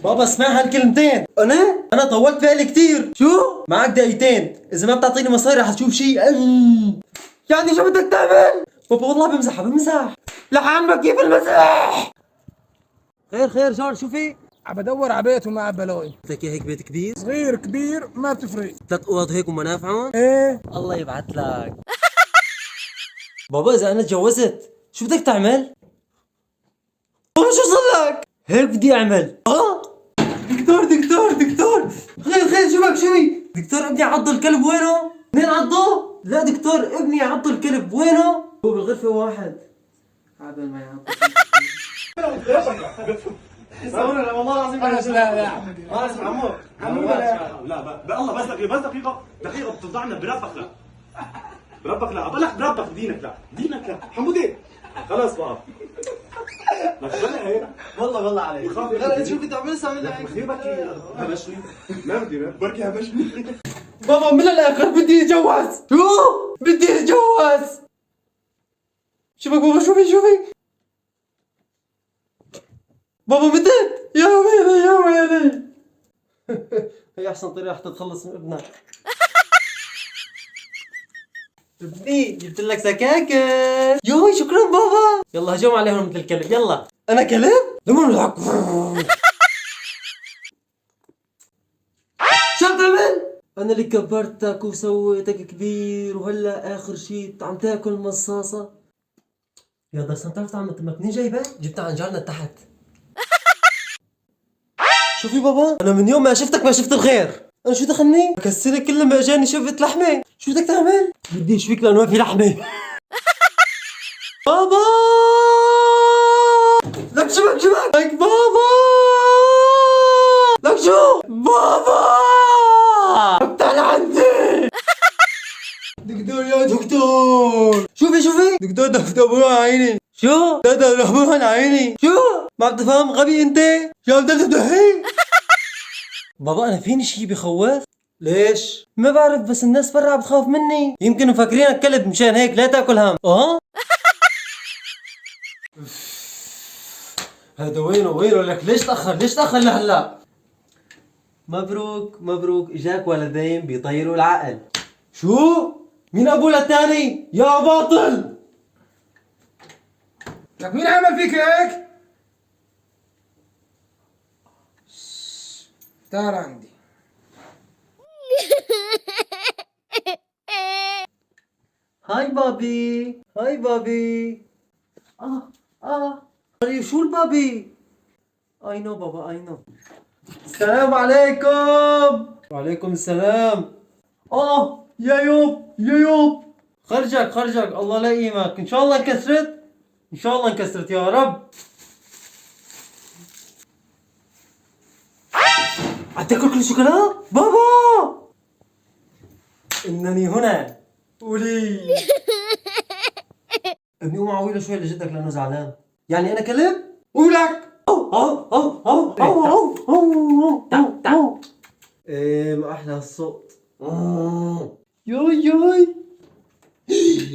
بابا اسمع هالكلمتين. انا طولت بالي كثير. شو معك دقيقتين، اذا ما بتعطيني مصاري رح تشوف شيء. يعني شو بدك تعمل؟ بابا والله بمزح. لعمك كيف المزح؟ خير جورج، شو في؟ عم بدور على بيت وما عم بلاقي. لك هيك بيت كبير صغير كبير ما بتفرق. 3 اوض هيك ومنافعهم. ايه الله يبعث لك. بابا اذا انا تجوزت شو بدك تعمل؟ بابا شو صار لك؟ هيك بدي اعمل. دكتور خير شو بك؟ شوي دكتور، ابني عض الكلب وينه؟ مين عضه؟ لا دكتور، ابني عض الكلب وينه؟ هو بالغرفة واحد. عبال ما يعض. والله العظيم لا انا اسمع عمو لا بالله بس دقيقة بتفضحنا بربك لا أبلك بربك دينك لا حمودي خلاص بقى والله عليك. لا شو كنت عم بسوي هيك؟ هبشني ما بدي بركي هبشني بابا من الاخر بدي اتجوز. شو؟ بدي اتجوز. شو بك بابا؟ شو في؟ بابا متت. يا ويلي هي احسن طريقة حتى تتخلص من ابنك. ابني جبت لك سكاكر. يوي شكرا بابا. يلا هجوم عليهم مثل الكلب. يلا. انا كلب؟ لمن الحق. شو عم تعمل؟ انا اللي كبرتك وسويتك كبير، وهلا اخر شي عم تاكل مصاصة. يا بس انت عرفت عمتك منين جايبه؟ جبتها عن جارنا تحت. شوفي بابا، انا من يوم ما شفتك ما شفت الخير. انا شو دخلني؟ بكسرك كل ما اجاني شفت لحمه. شو بدك تعمل؟ بدي اشويك لانه ما في لحمه. بابا لك شو بك لك بابا. لك شو بابا؟ افتح لعندي. دكتور يا دكتور. شوفي دكتور دبدبوها على عيني. شو؟ دبدبوها على عيني. شو؟ ما عم تفهم غبي انت؟ شو عم تدهي؟ بابا انا فيني شي بخوف؟ ليش؟ ما بعرف، بس الناس برا عم بتخاف مني، يمكن مفكرينك كلب مشان هيك لا تاكل هم. هذا وينه لك؟ ليش تأخر لهلا؟ مبروك اجاك ولدين بيطيروا العقل. شو؟ مين ابو للثاني؟ يا باطل. لك مين عمل فيك هيك؟ تعال عندي. هاي بابي. Are you sure بابي؟ I know بابا I know. السلام عليكم. وعليكم السلام. يا يوب خرجك الله لا يقيمك. ان شاء الله انكسرت يا رب. عم تاكل كل شوكولا؟ بابا انني هنا. قولي. ابني قوم عويله شوي لجدك لانه زعلان. يعني انا كلب؟ قولك. ايه ما احلى الصوت. يوي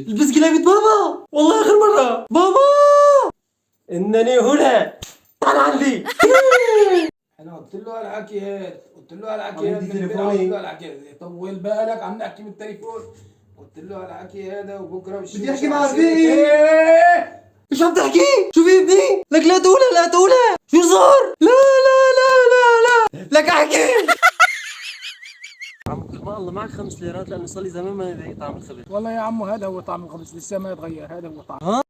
البس كلابة بابا. والله اخر مرة بابا. انني هنا. تعال عندي. انا قلت له على الحكي هذا عندي من تليفوني. قلت له على الحكي هذا. طول بالك عم نحكي بالتليفون. قلت له على الحكي هذا وبكره بدي احكي مع رفيقي. ايش عم تحكي؟ شو في ابني؟ لك لا تقولها. شو صار؟ لا لك احكي. عم ما الله معك 5 ليرات لانه صار لي زمان ما ذقت طعم الخبز. والله يا عمو هذا هو طعم الخبز، لسه ما يتغير، هذا هو طعم.